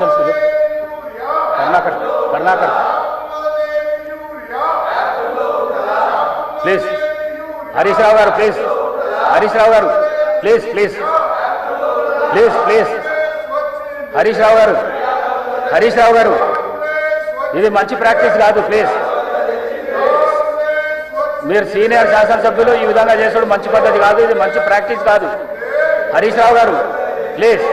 answers Karunakar please Harish Rao garu please Harish Rao garu please please please please Harish Rao garu ఇది మంచి practice కాదు ప్లీజ్ మీరు సీనియర్ శాసనసభ్యులు ఈ విధంగా చేసడం మంచి పద్ధతి కాదు ఇది మంచి ప్రాక్టీస్ కాదు హరీష్ రావు గారు ప్లీజ్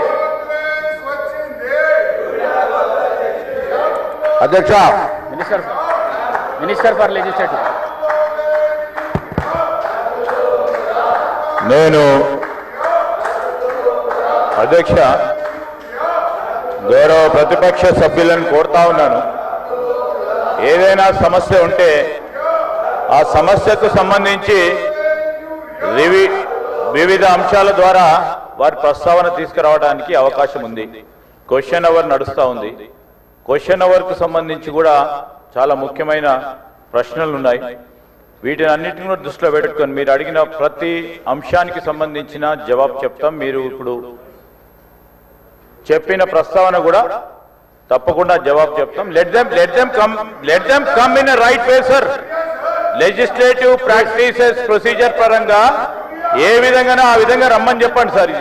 అధ్యక్ష మినిస్టర్ ఫర్ లెజిస్లేటివ్ నేను అధ్యక్ష గౌరవ ప్రతిపక్ష సభ్యులను కోరుతా ఉన్నాను ఏదైనా సమస్య ఉంటే ఆ సమస్యకు సంబంధించి వివిధ అంశాల ద్వారా వారి ప్రస్తావన తీసుకురావడానికి అవకాశం ఉంది క్వశ్చన్ అవర్ నడుస్తూ ఉంది క్వశ్చన్ అవర్కు సంబంధించి కూడా చాలా ముఖ్యమైన ప్రశ్నలు ఉన్నాయి వీటిని అన్నింటినీ దృష్టిలో పెట్టుకొని మీరు అడిగిన ప్రతి అంశానికి సంబంధించిన జవాబు చెప్తాం మీరు ఇప్పుడు చెప్పిన ప్రస్తావన కూడా తప్పకుండా జవాబు చెప్తాం let them come in right way sir legislative practices procedure పరంగా ఏ విధంగా ఆ విధంగా రమ్మని చెప్పండి సార్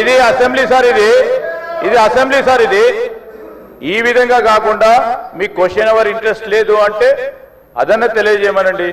ఇది అసెంబ్లీ సార్ ఇది అసెంబ్లీ సార్ ఇది ఈ విధంగా కాకుండా మీకు క్వశ్చన్ అవర్ ఇంట్రెస్ట్ లేదు అంటే అదన్నా తెలియజేయమనండి